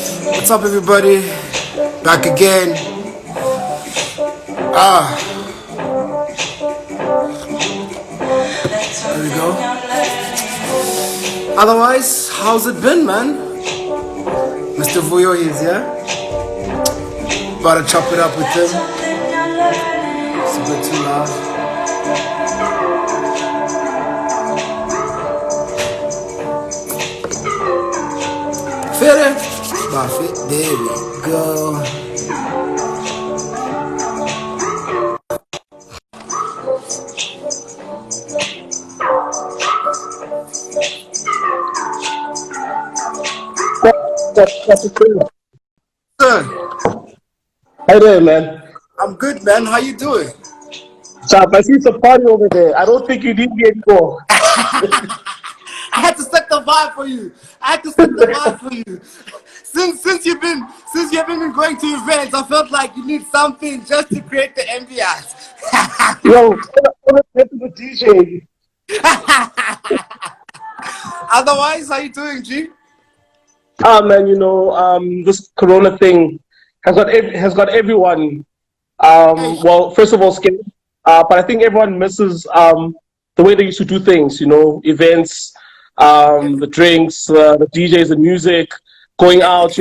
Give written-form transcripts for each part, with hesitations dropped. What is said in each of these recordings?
What's up, everybody? Back again. There we go. Otherwise, how's it been, man? Mr. Vuyo is here. About to chop it up with him. It's a bit too loud. Fit it? There we go. Sir, Hi there, man. I'm good, man. How you doing? Chap, I see some party over there. I don't think you need me anymore. I had to set the vibe for you. I had to set the vibe for you. Since you've been going to events, I felt like you need something just to create the ambiance. Yo, get to the DJ. Otherwise, how you doing, G? Man, this Corona thing has got everyone. Well, first of all, scared. But I think everyone misses the way they used to do things. Events, the drinks, the DJs, the music, going out.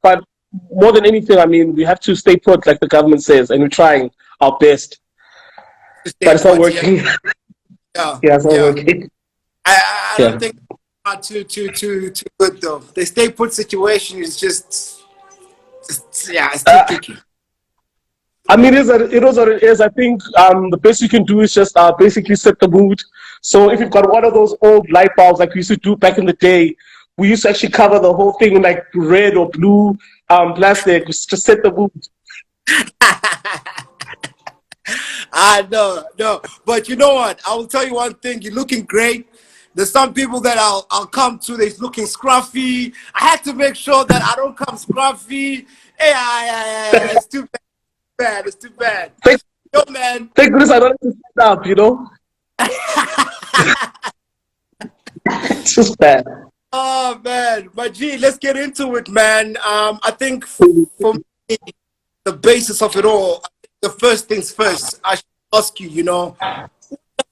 But more than anything, I mean, we have to stay put, like the government says, and we're trying our best. But it's not working. Yeah, It's not working. I don't think not too good though. The stay put situation is just it's too tricky. I mean, it is what it is. I think the best you can do is just basically set the mood. So if you've got one of those old light bulbs like we used to do back in the day, we used to actually cover the whole thing in like red or blue plastic to set the mood. No. But you know what? I will tell you one thing. You're looking great. There's some people that I'll come to. They're looking scruffy. I had to make sure that I don't come scruffy. It's too bad. It's too bad. Yo, man. Thank goodness I don't have to stand up. It's just bad. Oh man, but gee, let's get into it, man. I think for me, the basis of it all, the first things first, I should ask you,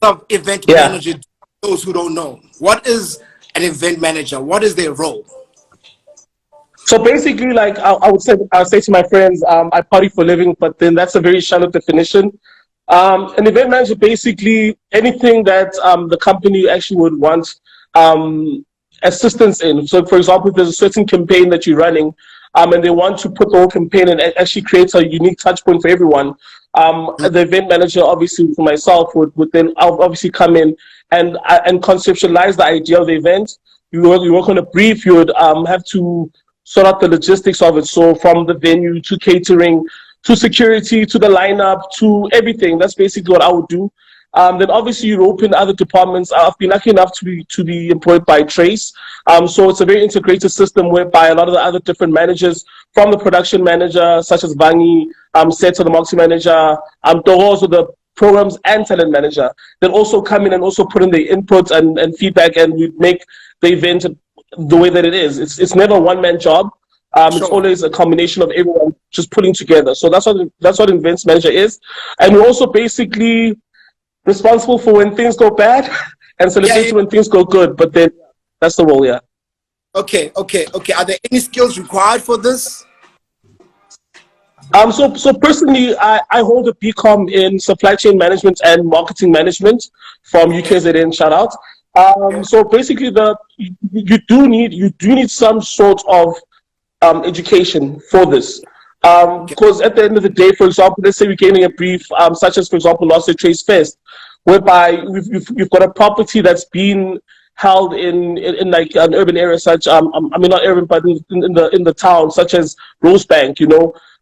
of event manager, those who don't know, what is an event manager? What is their role? So basically, like I would say to my friends, I party for a living, but then that's a very shallow definition. An event manager, basically anything that the company actually would want assistance in. So for example, if there's a certain campaign that you're running, and they want to put the whole campaign and actually create a unique touch point for everyone, the event manager, obviously for myself, would then obviously come in and conceptualize the idea of the event. You work on a brief. You would have to sort out the logistics of it. So from the venue to catering, to security, to the lineup, to everything. That's basically what I would do. Then obviously you open other departments. I've been lucky enough to be employed by Trace. So it's a very integrated system whereby a lot of the other different managers, from the production manager, such as Vangi, Seta, the marketing manager, Toros, the programs and talent manager, then also come in and also put in the input and feedback, and we make the event the way that it is. It's never a one-man job. It's always a combination of everyone just putting together. So that's what events manager is. And we're also basically responsible for when things go bad and celebrating when things go good. But then that's the role, Okay. Are there any skills required for this? So personally, I hold a BCom in supply chain management and marketing management from UKZN. Shout out. So basically, you do need some sort of education for this, because at the end of the day, for example, let's say we're getting a brief, such as for example last year Trace Fest, whereby you've got a property that's been held in like an urban area, such I mean not urban, but in the town, such as Rosebank,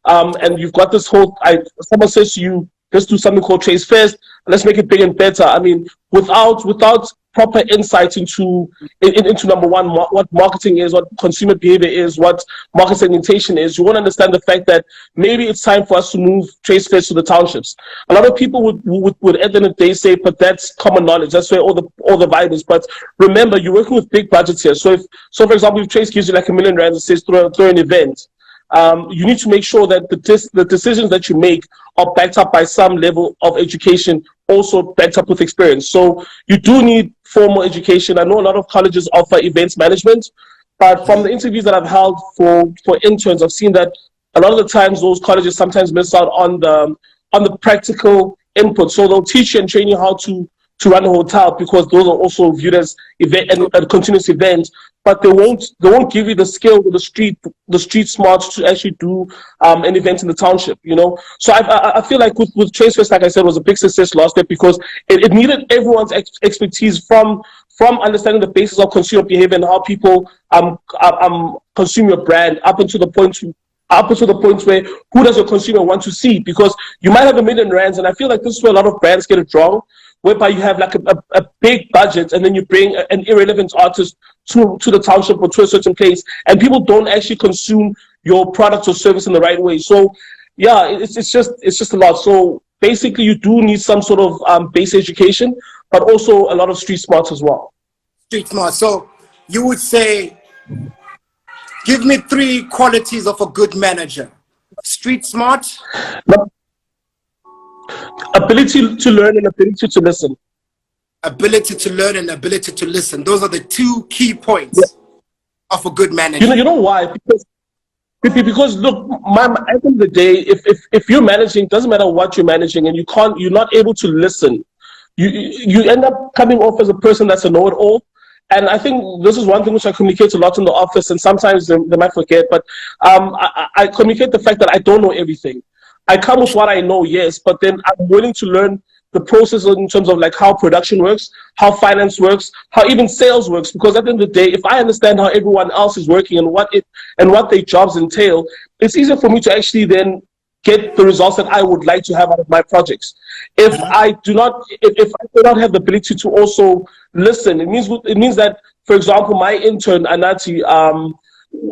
and you've got this whole. Someone says to you, let's do something called Trace Fest. Let's make it big and better. I mean, without proper insight into number one, what marketing is, what consumer behavior is, what market segmentation is, you won't understand the fact that maybe it's time for us to move Trace Fairs to the townships. A lot of people would at the end of the day say, but that's common knowledge. That's where all the vibe is. But remember, you're working with big budgets here. So for example, if Trace gives you like $1,000,000 and says throw an event, you need to make sure that the decisions that you make are backed up by some level of education, also backed up with experience. So you do need formal education. I know a lot of colleges offer events management, but from the interviews that I've held for interns, I've seen that a lot of the times those colleges sometimes miss out on the practical input. So they'll teach you and train you how to run a hotel, because those are also viewed as event and continuous events, but they won't give you the skill or the street smarts to actually do an event in the township, you know. So I feel like with Trace Fest, like I said, was a big success last year, because it needed everyone's expertise from understanding the basis of consumer behavior and how people consume your brand up until the point where who does your consumer want to see? Because you might have R1,000,000, and I feel like this is where a lot of brands get it wrong, whereby you have like a big budget and then you bring an irrelevant artist to the township or to a certain place, and people don't actually consume your product or service in the right way. So yeah, it's just a lot. So basically you do need some sort of base education, but also a lot of street smarts as well. Street smart. So you would say, give me 3 qualities of a good manager. Street smart. Ability to learn and ability to listen. Ability to learn and ability to listen. Those are the 2 key points of a good manager. You know why? Because look, at the end of the day, if you're managing, it doesn't matter what you're managing, and you're not able to listen, you end up coming off as a person that's a know-it-all. And I think this is one thing which I communicate a lot in the office, and sometimes they might forget, but I communicate the fact that I don't know everything. I come with what I know, yes, but then I'm willing to learn the process in terms of like how production works, how finance works, how even sales works. Because at the end of the day, if I understand how everyone else is working and what their jobs entail, it's easier for me to actually then get the results that I would like to have out of my projects. If I do not have the ability to also listen, it means that, for example, my intern Anati,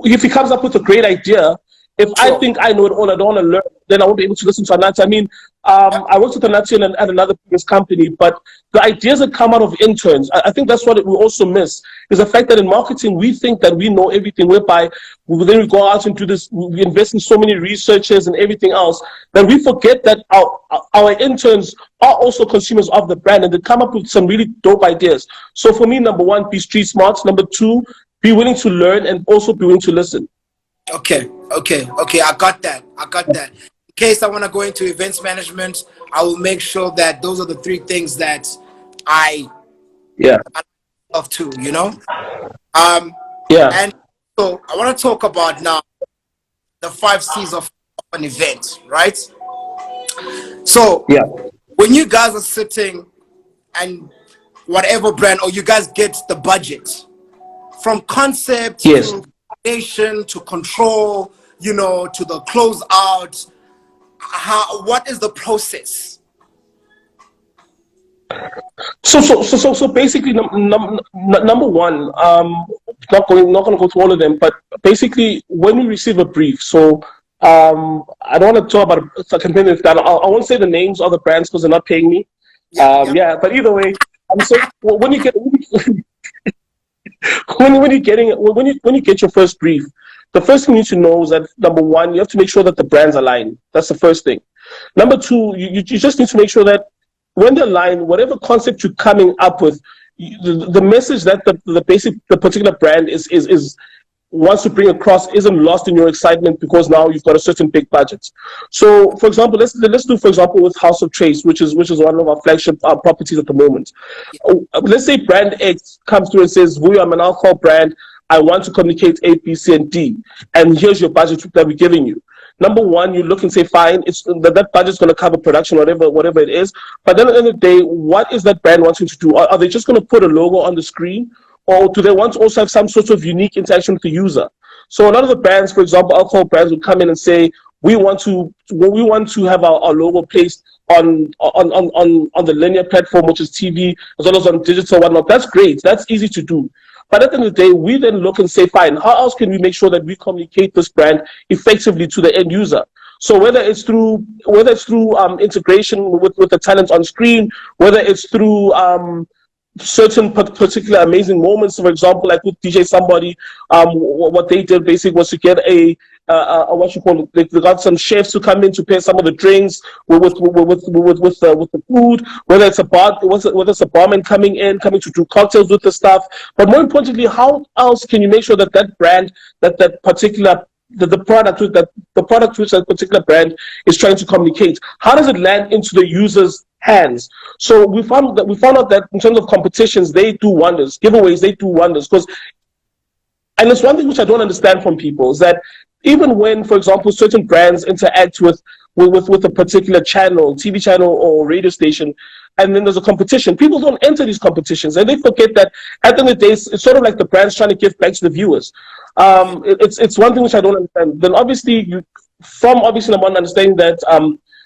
if he comes up with a great idea, if I think I know it all, I don't want to learn, then I won't be able to listen to Anati. I mean, I worked with Anati at another previous company, but the ideas that come out of interns, I think that's what we also miss, is the fact that in marketing, we think that we know everything, whereby then we go out and do this, we invest in so many researchers and everything else, that we forget that our interns are also consumers of the brand, and they come up with some really dope ideas. So for me, number 1, be street smart. Number 2, be willing to learn and also be willing to listen. Okay. I got that. In case I want to go into events management, I will make sure that those are the 3 things that I love too, you know? And so I want to talk about now the 5 C's of an event, right? So when you guys are sitting and whatever brand, or you guys get the budget from concept to to control, you know, to the close out, what is the process? So basically, number 1, not going to go through all of them, but basically when we receive a brief, so I don't want to talk about a campaign if that. I won't say the names of the brands because they're not paying me. But either way, so when you get when you get your first brief, the first thing you need to know is that, number 1, you have to make sure that the brands align. That's the first thing. Number 2, you just need to make sure that when they align, whatever concept you're coming up with, the message that the particular brand is wants to bring across isn't lost in your excitement because now you've got a certain big budget. So, for example, let's do, for example, with House of Trace, which is one of our flagship properties at the moment. Let's say brand X comes through and says, "Vuyo, I'm an alcohol brand. I want to communicate A, B, C, and D, and here's your budget that we're giving you." Number 1, you look and say, fine, it's that budget's going to cover production, whatever it is. But then at the end of the day, what is that brand wanting to do? Are they just going to put a logo on the screen? Or do they want to also have some sort of unique interaction with the user? So a lot of the brands, for example, alcohol brands, would come in and say, we want to have our logo placed on the linear platform, which is TV, as well as on digital, whatnot. That's great. That's easy to do. But at the end of the day, we then look and say, fine, how else can we make sure that we communicate this brand effectively to the end user? So whether it's through integration with the talent on screen, whether it's through certain particular amazing moments, for example, like with DJ Somebody, what they did basically was to get a what you call it, they got some chefs to come in to pair some of the drinks with the food, whether it's a barman coming to do cocktails with the stuff. But more importantly, how else can you make sure that that brand, that particular the product which that particular brand is trying to communicate, how does it land into the user's hands? So we found out that in terms of competitions, they do wonders. Giveaways, they do wonders. And it's one thing which I don't understand from people is that even when, for example, certain brands interact with a particular channel, TV channel or radio station, and then there's a competition, people don't enter these competitions, and they forget that at the end of the day, it's sort of like the brand's trying to give back to the viewers. It's one thing which I don't understand. Then obviously, I'm understanding that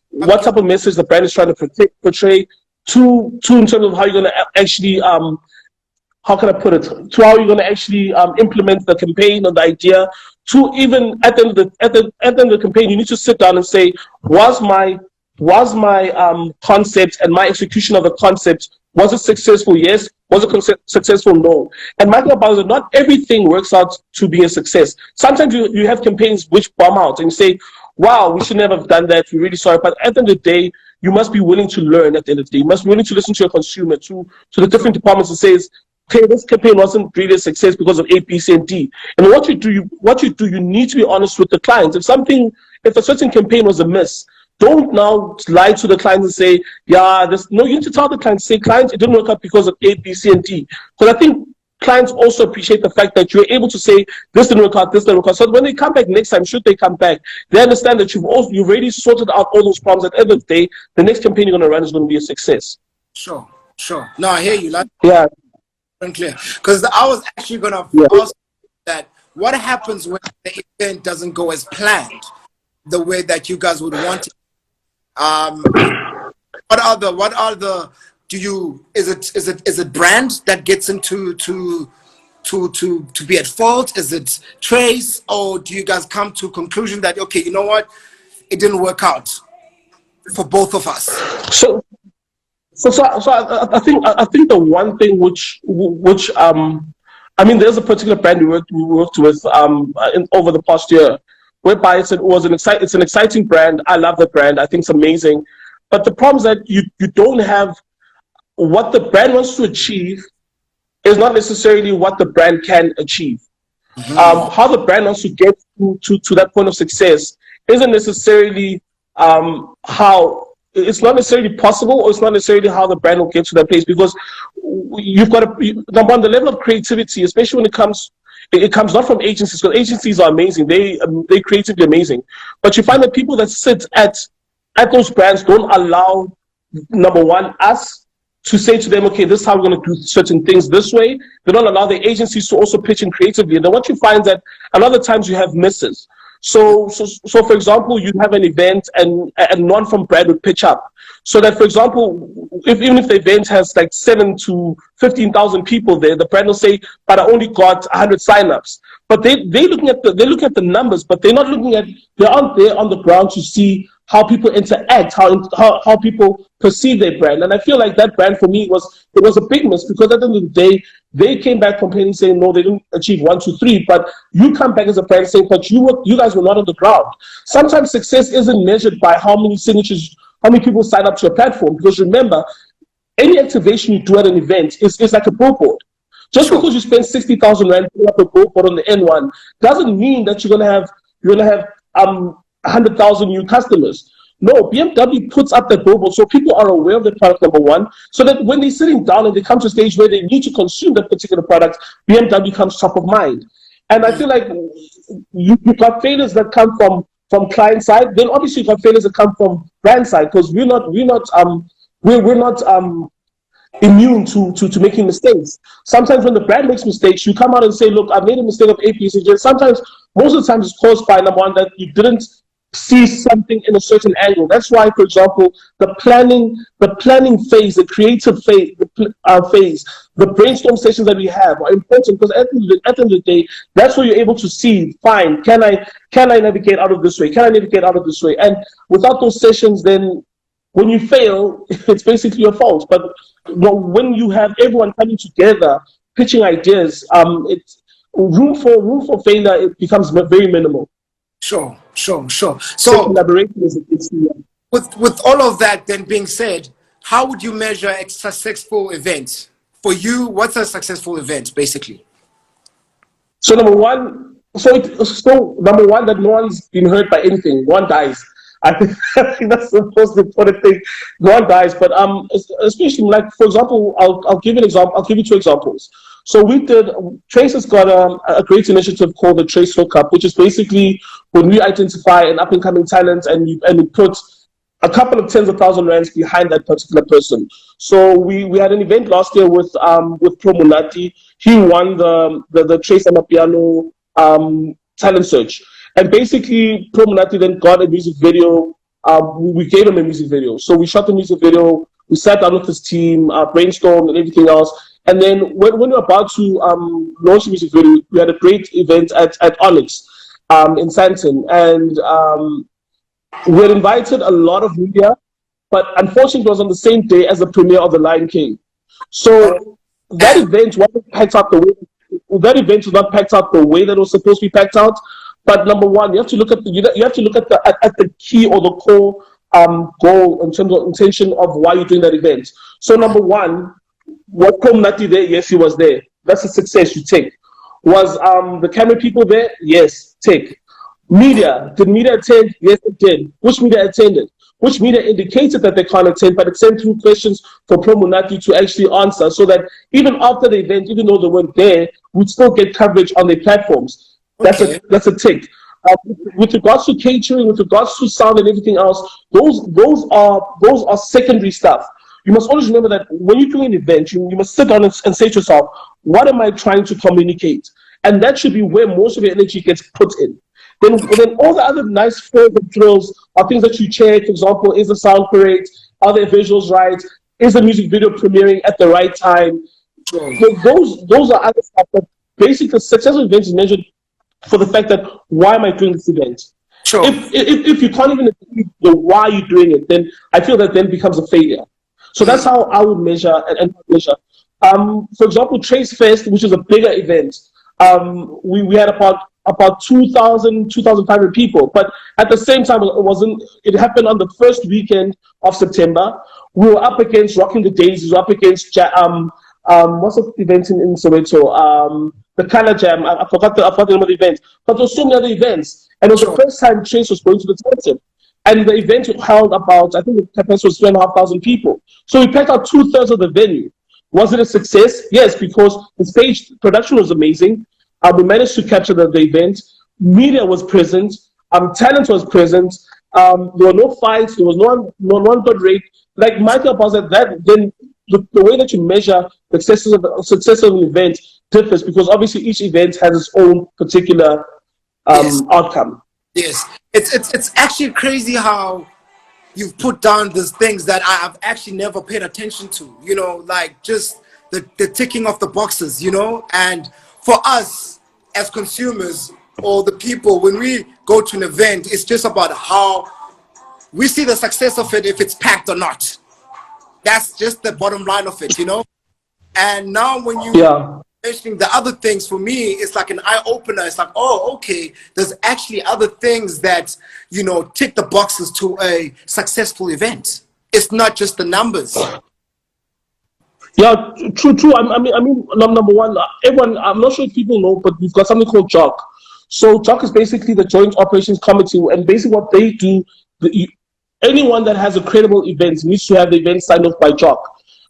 what type of message the brand is trying to portray to in terms of how you're going to actually how can I put it, to how you're going to actually implement the campaign or the idea, to even at the end of the campaign, you need to sit down and say, was my concept and my execution of the concept, was it successful? Yes. Was it successful? No. And my thing about it, not everything works out to be a success. Sometimes you have campaigns which bomb out and you say, wow, we should never have done that. We're really sorry. But at the end of the day, you must be willing to learn at the end of the day. You must be willing to listen to your consumer, to the different departments and says, okay, this campaign wasn't really a success because of A, B, C, and D. And what you do, you need to be honest with the clients. If a certain campaign was a miss, don't now lie to the clients and say, yeah, no, you need to tell the clients, say, clients, it didn't work out because of A, B, C, and D. Because I think clients also appreciate the fact that you're able to say, this didn't work out, this didn't work out. So when they come back next time, should they come back, they understand that you've already sorted out all those problems. At the end of the day, the next campaign you're going to run is going to be a success. Sure. No, I hear you. Yeah. Unclear. Because I was actually going to ask that, what happens when the event doesn't go as planned, the way that you guys would want it? What are the is it brand that gets into to be at fault? Is it Trace, or do you guys come to a conclusion that, okay, you know what, it didn't work out for both of us? So I think the one thing which I mean, there's a particular brand we worked with over the past year, whereby it's an exciting brand. I love the brand. I think it's amazing. But the problem is that you don't have what the brand wants to achieve is not necessarily what the brand can achieve. Mm-hmm. How the brand wants to get to that point of success isn't necessarily how. It's not necessarily possible, or it's not necessarily how the brand will get to that place, because you've got number one, the level of creativity, especially when it comes not from agencies, because agencies are amazing, they're creatively amazing, but you find that people that sit at those brands don't allow, number one, us to say to them, okay, this is how we're going to do certain things this way. They don't allow the agencies to also pitch in creatively. And then what you find is that a lot of times you have misses. So for example, you have an event and none from brand would pitch up. So that, for example, even if the event has like 7 to 15,000 people there, the brand will say, but I only got 100 signups. But they're looking at the numbers, but they aren't there on the ground to see how people interact, how people perceive their brand. And I feel like that brand for me was a big miss, because at the end of the day, they came back complaining, saying, no, they didn't achieve 1, 2, 3. But you come back as a brand saying, but you guys were not on the ground. Sometimes success isn't measured by how many signatures, how many people sign up to your platform. Because remember, any activation you do at an event is like a billboard. Just because you spend 60,000 rand putting up a billboard on the N1 doesn't mean that you're gonna have 100,000 new customers. No, BMW puts up that billboard so people are aware of the product, number one, so that when they're sitting down and they come to a stage where they need to consume that particular product, BMW comes top of mind. And I feel like you've got failures that come from client side, then obviously you've got failures that come from brand side, because we're not immune to making mistakes. Sometimes when the brand makes mistakes, you come out and say, look, I've made a mistake of A, B, C, D. Sometimes, most of the time, it's caused by, number one, that you didn't see something in a certain angle. That's why, for example, the planning phase, the creative phase, phase, the brainstorm sessions that we have are important because at the end of the day, that's where you're able to see, fine, can I navigate out of this way? Can I navigate out of this way? And without those sessions, then when you fail, it's basically your fault. But when you have everyone coming together, pitching ideas, it's room for failure. It becomes very minimal. Sure. So So collaboration is a key. with all of that then being said, how would you measure a successful event? For you, what's a successful event, basically? So number one, number one, that no one's been hurt by anything. No one dies. I think that's the most important thing. No one dies, but especially like, for example, I'll give you an example. I'll give you two examples. So Trace has got a great initiative called the Trace Hookup, which is basically when we identify an up and coming talent and we put a couple of tens of thousand rands behind that particular person. So we had an event last year with Pro Munati. He won the Trace Amapiano talent search. And basically, Pro Munati then got a music video. We gave him a music video. So we shot the music video. We sat down with his team, brainstormed and everything else. And then when we were about to launch the music video, we had a great event at Onyx in Santon. And we had invited a lot of media, but unfortunately, it was on the same day as the premiere of The Lion King. So that event wasn't packed out the way. That event was not packed out the way that it was supposed to be packed out. But number one, you have to look at the key or the core goal in terms of intention of why you're doing that event. So number one, was Komnati there? Yes, he was there. That's a success. You take. Was the camera people there? Yes, take. Media, did media attend? Yes, it did. Which media attended? Which media indicated that they can't attend, but it sent through questions for Pro Munati to actually answer, so that even after the event, even though they weren't there, we'd still get coverage on their platforms. Okay. That's a tick. With regards to catering, with regards to sound and everything else, those are secondary stuff. You must always remember that when you're doing an event, you must sit down and say to yourself, what am I trying to communicate? And that should be where most of your energy gets put in. Then all the other nice further drills are things that you check. For example, is the sound correct? Are the visuals right? Is the music video premiering at the right time? Sure. So those are other stuff. But basically, successful events is measured for the fact that, why am I doing this event? Sure. If you can't even agree the why you're doing it, then I feel that then becomes a failure. So that's how I would measure and measure. For example, Trace Fest, which is a bigger event, we had about 2,500 people. But at the same time, it happened on the first weekend of September. We were up against Rocking the Daisies, we were up against what's the event in Soweto? The Color Jam. I forgot the name of the event. But there were so many other events. And it was the first time Trace was going to the Santon. And the event held about, I think the capacity was 3,500 people. So we packed out 2/3 of the venue. Was it a success? Yes, because the stage production was amazing. We managed to capture the event. Media was present. Talent was present. There were no fights. There was no one got raped. Like Michael Paul said, that then the way that you measure the success of an event differs, because obviously each event has its own particular outcome. Yes, it's actually crazy how you've put down these things that I've actually never paid attention to. You know, like just the ticking of the boxes. You know, and for us as consumers or the people, when we go to an event, it's just about how we see the success of it, if it's packed or not. That's just the bottom line of it, you know. And now when you mentioning the other things, for me, it's like an eye opener. It's like, oh, okay, there's actually other things that, you know, tick the boxes to a successful event. It's not just the numbers. Yeah, true. I mean, number one, everyone, I'm not sure if people know, but we've got something called JOC. So JOC is basically the Joint Operations Committee, and basically what they do, anyone that has a credible event needs to have the event signed off by JOC.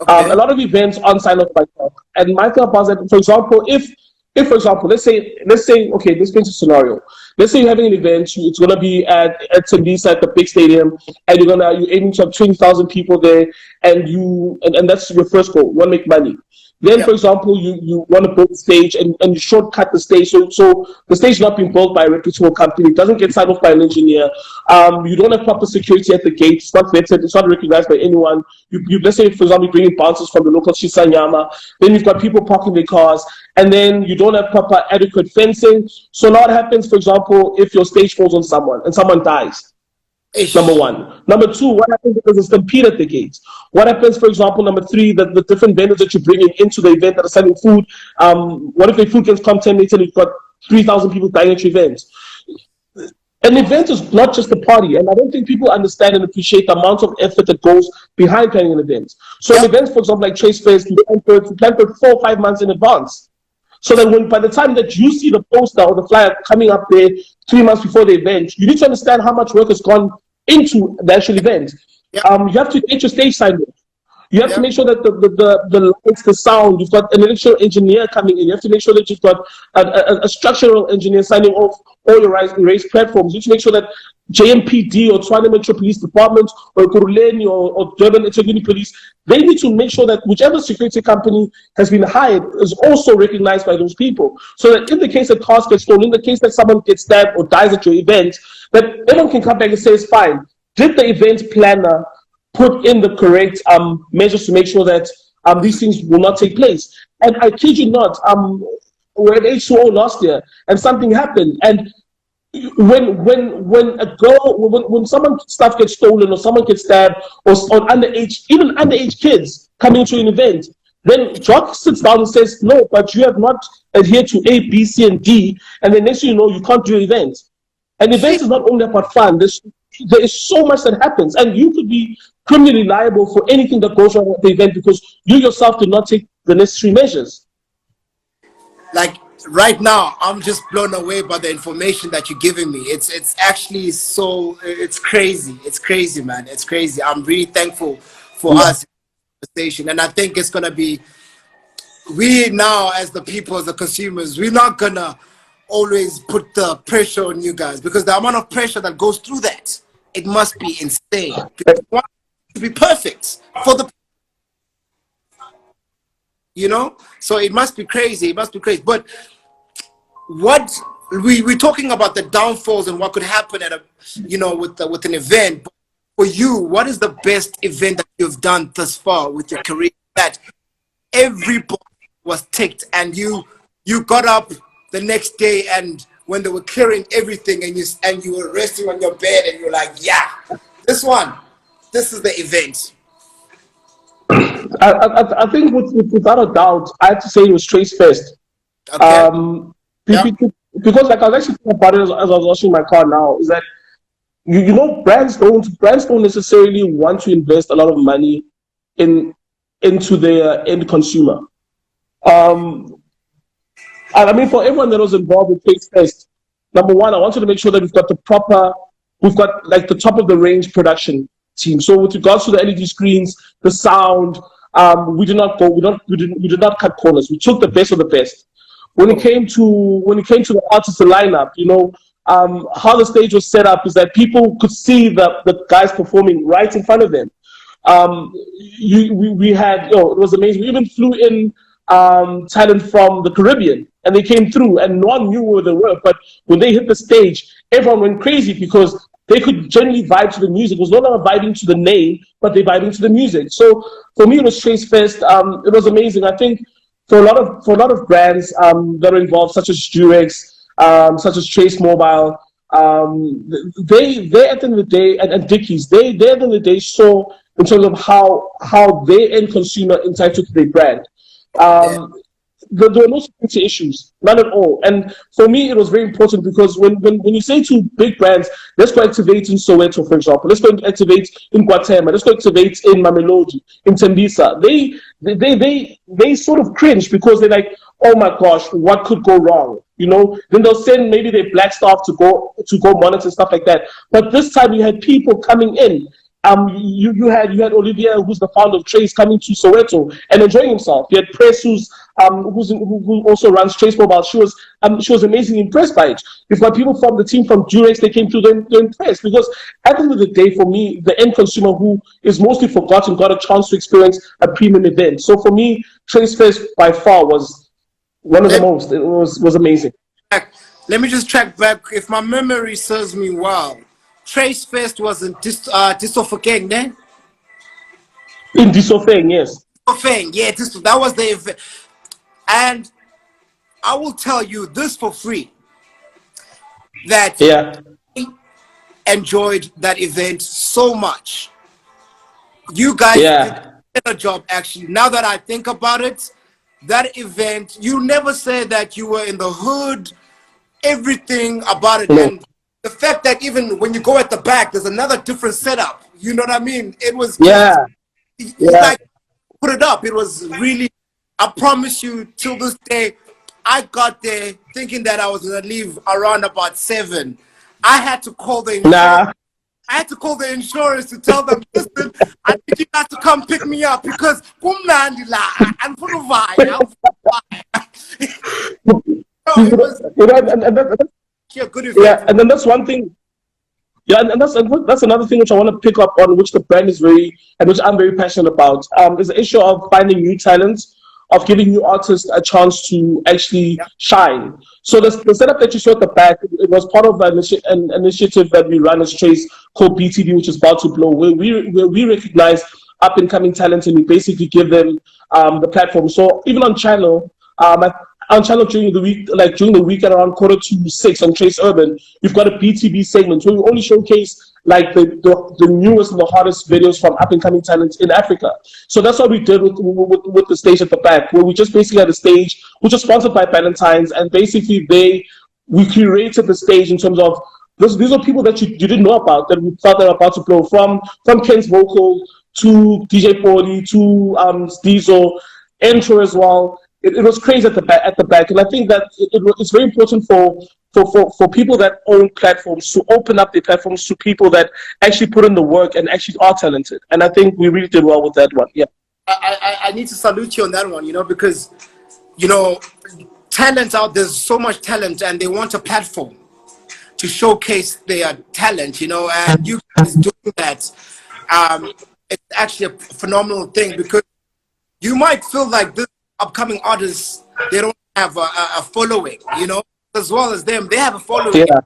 Okay. A lot of events aren't signed off by JOC. And Michael Paz, for example, if for example, let's say, okay, let's paint a scenario. Let's say you're having an event, it's gonna be at Tembisa at the big stadium, and you're aiming to have 20,000 people there, and that's your first goal. You want to make money. Then, Yeah. for example, you want to build a stage and you shortcut the stage. So the stage not being built by a reputable company, it doesn't get signed off by an engineer. You don't have proper security at the gate. It's not vetted. It's not recognized by anyone. Let's say, for example, you bring in bouncers from the local Chisanyama. Then you've got people parking their cars. And then you don't have proper adequate fencing. So now what happens, for example, if your stage falls on someone and someone dies? Number Ish. one. Number two, what happens if there's a stampede at the gates? What happens, for example, number three, that the different vendors that you're bringing into the event that are selling food, what if the food gets contaminated and you've got 3,000 people dying at your event? An event is not just a party, and I don't think people understand and appreciate the amount of effort that goes behind planning an event. So an Yep. event, for example, like Trace Fest, we plan for 4 or 5 months in advance. So that by the time that you see the poster or the flyer coming up there 3 months before the event, you need to understand how much work has gone into the actual event. Yep. You have to get your stage signed off. You have to Yep. make sure that the lights, the sound, you've got an electrical engineer coming in. You have to make sure that you've got a structural engineer signing off all your raised platforms. You need to make sure that JMPD or Tshwane Metro Police Department or Kuruleni or Durban Etegini Police, they need to make sure that whichever security company has been hired is also recognized by those people. So that in the case that cars get stolen, in the case that someone gets stabbed or dies at your event, that everyone can come back and say, it's fine. Did the event planner put in the correct measures to make sure that these things will not take place? And I kid you not, we were at H2O last year and something happened. And when someone's stuff gets stolen or someone gets stabbed or underage, even underage kids coming to an event, then Jock sits down and says, no, but you have not adhered to A, B, C, and D. And then next thing you know, you can't do an event. An event is not only about fun. There is so much that happens, and you could be criminally liable for anything that goes wrong at the event because you yourself did not take the necessary measures. Like right now, I'm just blown away by the information that you're giving me. It's actually so, it's crazy. It's crazy, man. It's crazy. I'm really thankful for us conversation, and I think it's gonna be, we now as the people, as the consumers, we're not gonna always put the pressure on you guys, because the amount of pressure that goes through that, it must be insane. Because you want it to be perfect for the, you know, so it must be crazy. It must be crazy. But what we're talking about, the downfalls and what could happen at a, you know, with an event. But for you, what is the best event that you've done thus far with your career that everybody was ticked and you got up the next day and when they were clearing everything and you were resting on your bed and you're like, yeah, this is the event? I think without a doubt, I have to say it was Trace Fest. Okay. Yeah. Because like I was actually thinking about it as I was washing my car now, is that you know brands don't necessarily want to invest a lot of money into their end consumer. I mean, for everyone that was involved with Trace Fest, number one, I wanted to make sure that we've got like the top of the range production team. So with regards to the LED screens, the sound, we did not cut corners. We took the best of the best. When it came to the artists, the lineup, you know, how the stage was set up is that people could see the guys performing right in front of them. We had, you know, it was amazing. We even flew in talent from the Caribbean, and they came through, and no one knew where they were. But when they hit the stage, everyone went crazy because they could generally vibe to the music. It was no longer vibing to the name, but they vibing to the music. So for me, it was Trace Fest. It was amazing. I think for a lot of brands that are involved, such as Durex, such as Trace Mobile, they at the end of the day, and Dickies, they at the end of the day saw in terms of how their end consumer entitled to their brand. There were no security issues, none at all. And for me, it was very important because when you say to big brands, let's go activate in Soweto, for example, let's go activate in Guatemala, let's go activate in Mamelodi, in Tembisa, they sort of cringe because they're like, oh my gosh, what could go wrong? You know, then they'll send maybe their black staff to go monitor stuff like that. But this time you had people coming in You had Olivia, who's the founder of Trace, coming to Soweto and enjoying himself. You had Press, who also runs Trace Mobile. She was amazingly impressed by it. You've got people from the team from Durex, they came to them, they're impressed, because at the end of the day, for me, the end consumer who is mostly forgotten got a chance to experience a premium event. So for me, Trace Fest by far was one of the most. It was amazing. Let me just track back. If my memory serves me well, Trace Fest was in Disofeng, ne? In Disofeng, yes. Disofeng, yeah, that was the event. And I will tell you this for free, that I enjoyed that event so much. You guys did a job, actually. Now that I think about it, that event, you never said that you were in the hood, everything about it. No. And the fact that even when you go at the back, there's another different setup. You know what I mean? It was you like put it up. It was really, I promise you, till this day, I got there thinking that I was gonna leave around about 7. I had to call the insurance. I had to call the insurance to tell them, listen, I need you guys to come pick me up because I'm full of vibe. Good event. Yeah, and then that's one thing. Yeah, and that's another thing which I want to pick up on, which the brand is which I'm very passionate about. Is the issue of finding new talents, of giving new artists a chance to actually shine. So the setup that you saw at the back, it was part of an initiative that we run as Trace called BTV, which is About to Blow, where we recognize up and coming talent and we basically give them the platform. So even on channel, during the week, like during the week at around 5:45 on Trace Urban, you've got a BTV segment where we only showcase like the newest and the hottest videos from up and coming talents in Africa. So that's what we did with the stage at the back, where we just basically had a stage which was sponsored by Valentine's, and basically we curated the stage in terms of these are people that you didn't know about, that we thought they were about to blow, from Ken's vocal to DJ 40 to Diesel intro as well. It was crazy at the back, and I think that it's very important for people that own platforms to open up their platforms to people that actually put in the work and actually are talented. And I think we really did well with that one. Yeah, I need to salute you on that one, because talent out there's so much talent, and they want a platform to showcase their talent, and you guys doing that. It's actually a phenomenal thing, because you might feel like this upcoming artists, they don't have a following, as well as them, they have a following. Yeah.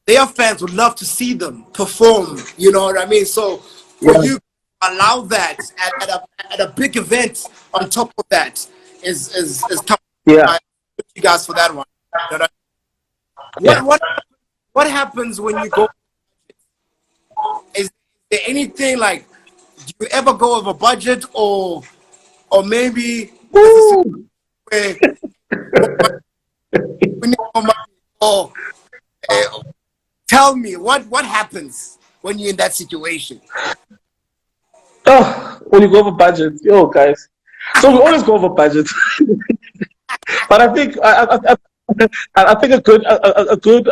Their fans would love to see them perform, you know what I mean? So for you allow that at a big event on top of that is tough. Yeah. You guys for that one. What happens when you go? Is there anything like, do you ever go over budget, or maybe where we need more money, or tell me what happens when you're in that situation? Oh, when you go over budget, guys. So we always go over budget, but I think I think a good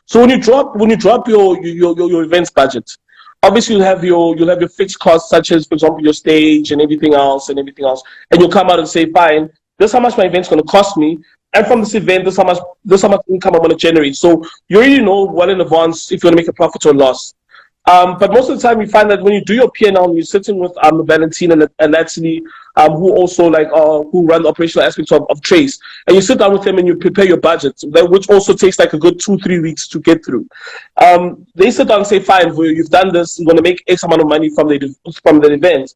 So when you drop your events budget, obviously you'll have your fixed costs, such as, for example, your stage and everything else, and you'll come out and say, fine, this is how much my event's going to cost me, and from this event, this is how much income I'm going to generate. So you already know well in advance if you're going to make a profit or loss. But most of the time, you find that when you do your P&L, you're sitting with Valentina and Natalie, who also who run the operational aspects of Trace, and you sit down with them and you prepare your budget, which also takes like a good 2-3 weeks to get through. They sit down and say, fine, you've done this, you're going to make X amount of money from the event,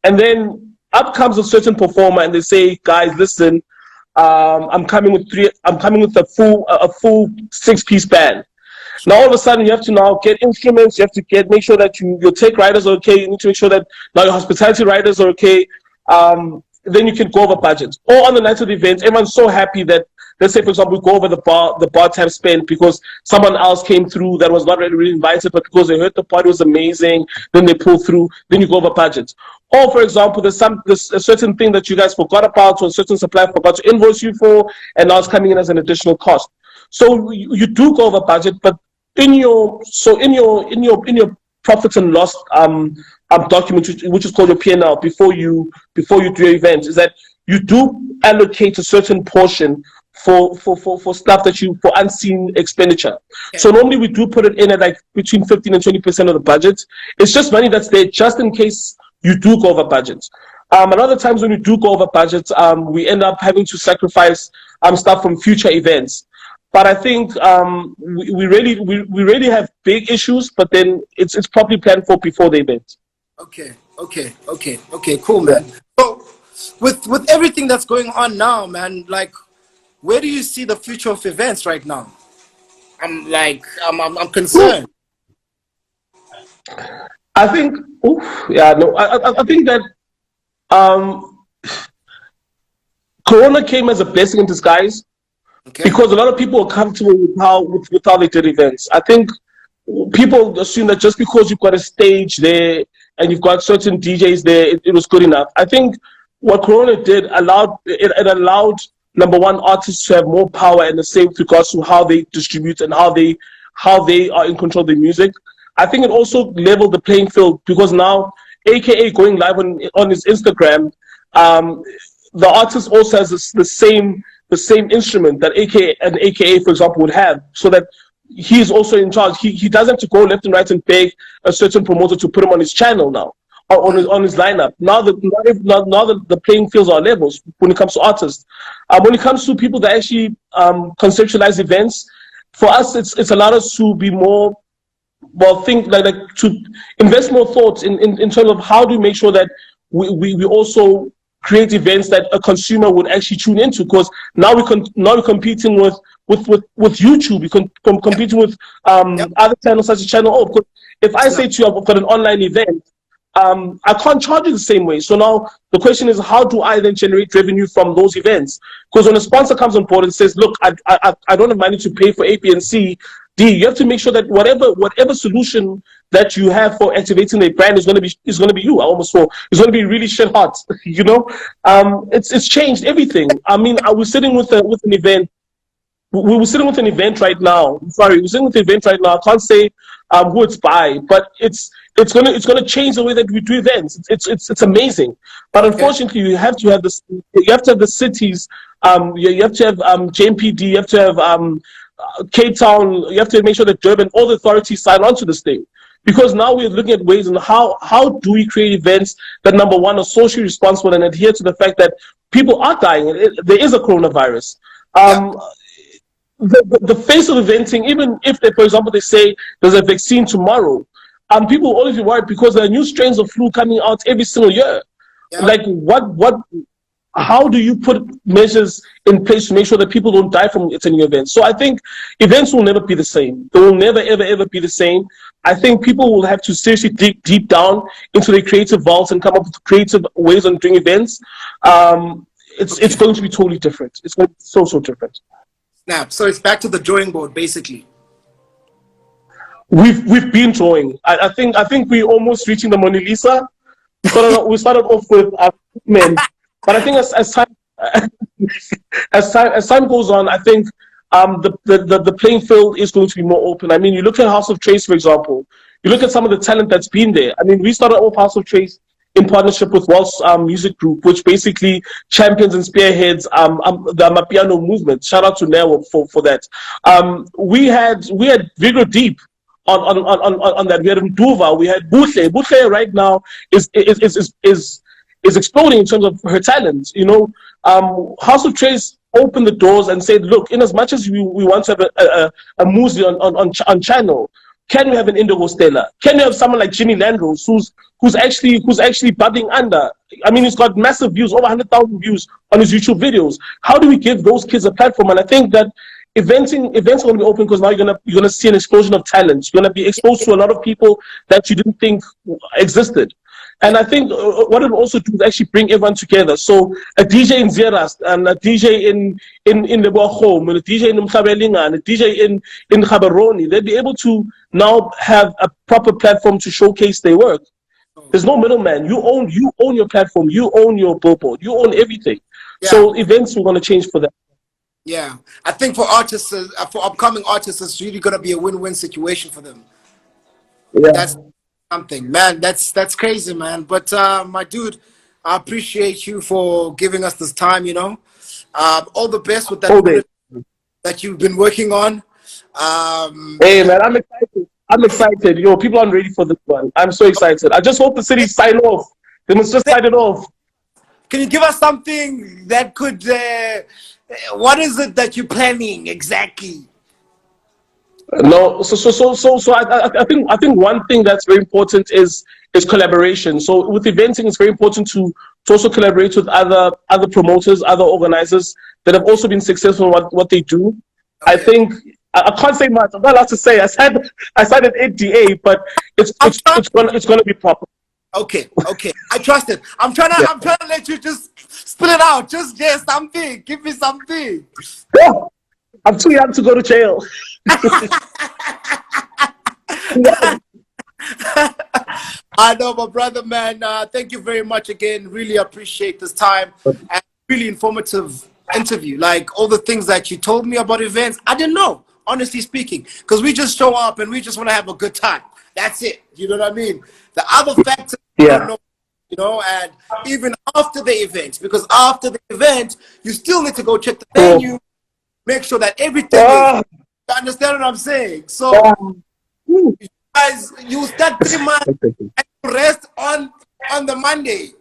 and then up comes a certain performer and they say, guys, listen, I'm coming with a full 6-piece band. Now all of a sudden you have to now get instruments, you have to make sure that your tech riders are okay, you need to make sure that now your hospitality riders are okay, then you can go over budget. Or on the night of the event, everyone's so happy that, let's say for example, we go over the bar tab spend because someone else came through that was not really invited, but because they heard the party was amazing, then they pull through, then you go over budget. Or for example, there's a certain thing that you guys forgot about, or a certain supplier forgot to invoice you for, and now it's coming in as an additional cost. So you do go over budget, but in your profits and loss document, which is called your P&L, before you do your event, is that you do allocate a certain portion for stuff that you, for unseen expenditure. Okay. So normally we do put it in at like between 15 and 20% of the budget. It's just money that's there just in case you do go over budget. And other times when we do go over budget, we end up having to sacrifice stuff from future events. But I think we really have big issues, but then it's probably planned for before the event. Okay. Cool, man. So, with everything that's going on now, man, like, where do you see the future of events right now? I'm concerned. I think, I think that Corona came as a blessing in disguise. Okay. Because a lot of people are comfortable with how they did events. I think people assume that just because you've got a stage there and you've got certain DJs there, it was good enough. I think what Corona did allowed number one, artists to have more power and the same with regards to how they distribute and how they are in control of their music. I think it also leveled the playing field because now, AKA going live on his Instagram, the artist also has the same instrument that AKA, for example, would have, so that he's also in charge. He doesn't have to go left and right and beg a certain promoter to put him on his channel now, or on his lineup. Now that the playing fields are levels when it comes to artists. When it comes to people that actually conceptualize events, for us, it's allowed us to be more, think like to invest more thoughts in terms of how do we make sure that we also create events that a consumer would actually tune into, because now we're competing with YouTube, we're competing with other channels such as Channel O. Because if I say to you, I've got an online event, I can't charge you the same way. So now the question is, how do I then generate revenue from those events? Because when a sponsor comes on board and says, look, I don't have money to pay for A, B, and C, D, you have to make sure that whatever solution that you have for activating a brand is going to be you. I almost swore it's going to be really shit hot. You know, it's changed everything. I mean, I was sitting with an event. We were sitting with an event right now. Sorry, we're sitting with an event right now. I can't say who it's by, but it's gonna change the way that we do events. It's amazing. But unfortunately, you have to have the cities. You have to have JMPD. You have to have Cape Town. You have to make sure that Durban, all the authorities sign on to this thing. Because now we're looking at ways on how do we create events that, number one, are socially responsible and adhere to the fact that people are dying. There is a coronavirus. The face of eventing, even if for example, they say there's a vaccine tomorrow, people will always be worried because there are new strains of flu coming out every single year. Yeah. Like how do you put measures in place to make sure that people don't die from attending events? So I think events will never be the same. They will never, ever, ever be the same. I think people will have to seriously dig deep down into their creative vaults and come up with creative ways of doing events. It's going to be totally different. It's going to be so different. Snap. So it's back to the drawing board, basically. We've been drawing. I think we're almost reaching the Mona Lisa. We started off with men. But I think as time goes on, I think the playing field is going to be more open. I mean, you look at House of Trace, for example. You look at some of the talent that's been there. I mean, we started off House of Trace in partnership with Waltz Music Group, which basically champions and spearheads the Amapiano movement. Shout out to Newa for that. We had Vigor Deep on that. We had Mduva. We had Buhle. Buhle right now is exploding in terms of her talent. You know, House of Trace opened the doors and said, look, in as much as we want to have a Muzi on channel, can we have an Indigo Stella? Can we have someone like Jimmy Landros who's actually bubbling under? I mean, he's got massive views, over 100,000 views on his YouTube videos. How do we give those kids a platform? And I think that events are going to be open because now you're gonna see an explosion of talent. You're gonna be exposed to a lot of people that you didn't think existed. And I think what it also do is actually bring everyone together. So a DJ in Zerast and a DJ in Lebohome and a DJ in Mkhabelinga and a DJ in Gaborone, they'll be able to now have a proper platform to showcase their work. There's no middleman. You own your platform. You own your billboard. You own everything. Yeah. So events are going to change for that. Yeah, I think for artists, for upcoming artists, it's really gonna be a win-win situation for them. That's Yeah. something, man. That's crazy, man. But my dude, I appreciate you for giving us this time. All the best with that Whole day. project that you've been working on. Um, Hey man, I'm excited. I'm excited. Yo, people aren't ready for this one. I'm so excited. I just hope the city sign off. They must just sign it off. can you give us something that could? What is it that you're planning exactly? No, I think one thing that's very important is collaboration. So with eventing, it's very important to also collaborate with other promoters, other organizers that have also been successful in what they do. I Okay, think I can't say much. I'm not allowed to say. I signed an NDA, but it's I'm it's trying. it's gonna it's gonna be proper. Okay, okay. I trust it. Yeah. I'm trying to let you just spill it out. Just something. Give me something. Yeah. I'm too young to go to jail. I know, my brother, man. Thank you very much again. Really appreciate this time and really informative interview. Like all the things that you told me about events, I didn't know, honestly speaking, because we just show up and we just want to have a good time. That's it. You know what I mean? The other factors, I don't Yeah. know. And even after the event, because after the event, you still need to go check the Cool. venue, make sure that everything is. Ah, You understand what I'm saying? So, ah. Woo. guys, you start 3 months and you rest on the Monday,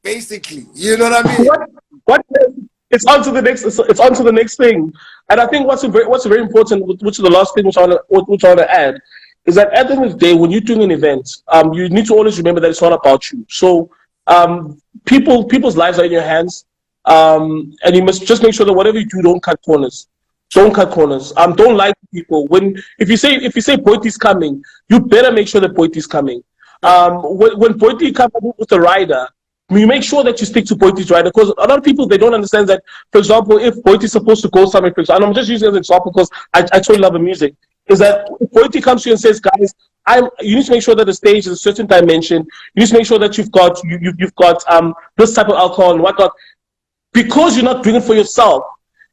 basically. You know what I mean? What it's on to the next it's on to the next thing. And I think what's very important, which is the last thing which I want to add, is that at the end of the day, when you're doing an event, you need to always remember that it's not about you. So people's lives are in your hands. And you must just make sure that whatever you do, don't cut corners. Don't cut corners. Don't lie to people. If you say Boit is coming, you better make sure that Boit is coming. Sure. When Boit comes with a rider, you make sure that you stick to Boiti's rider, because a lot of people, they don't understand that. For example, if Boit is supposed to go somewhere, for example, and I'm just using it as an example because I totally love the music, is Yeah. that if Boit comes to you and says, guys, you need to make sure that the stage is a certain dimension. You need to make sure that you've got this type of alcohol and whatnot, because you're not doing it for yourself.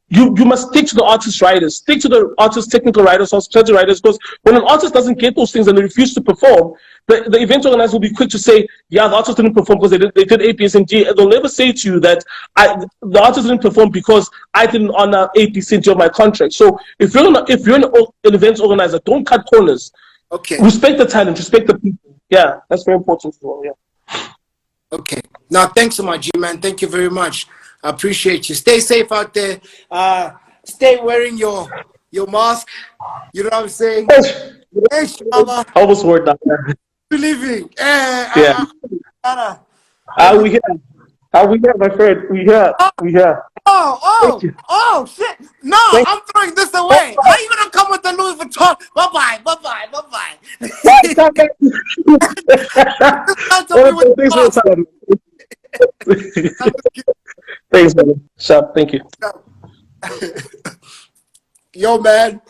You must stick to the artist writers, stick to the artist technical writers, hospitality writers, because when an artist doesn't get those things and they refuse to perform, the event organizer will be quick to say, yeah, the artist didn't perform because they did A, B, C, and D. And they'll never say to you that the artist didn't perform because I didn't honor A, B, C, and D of my contract. So if you're an event organizer, don't cut corners. Okay. Respect the talent, respect the people. Yeah, that's very important as well. Yeah. Okay. Now, thanks so much, G man. Thank you very much. I appreciate you. Stay safe out there. Stay wearing your mask. You know what I'm saying? Inshallah, I almost word that. believing. Yeah. Have We a here. We here, my friend. We here. We here. Thank you. oh, shit. No, Thank I'm throwing this away. How you gonna come with the Louis Vuitton? Bye bye. you. That's me with the Thanks for mask. your time. Thanks, man. Sharp. Thank you. Yo, man,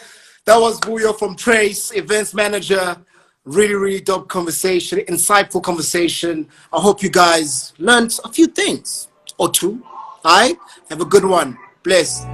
that was Vuyo from Trace, events manager. Really, really dope conversation, insightful conversation. I hope you guys learned a few things or two. All right? Have a good one. Bless.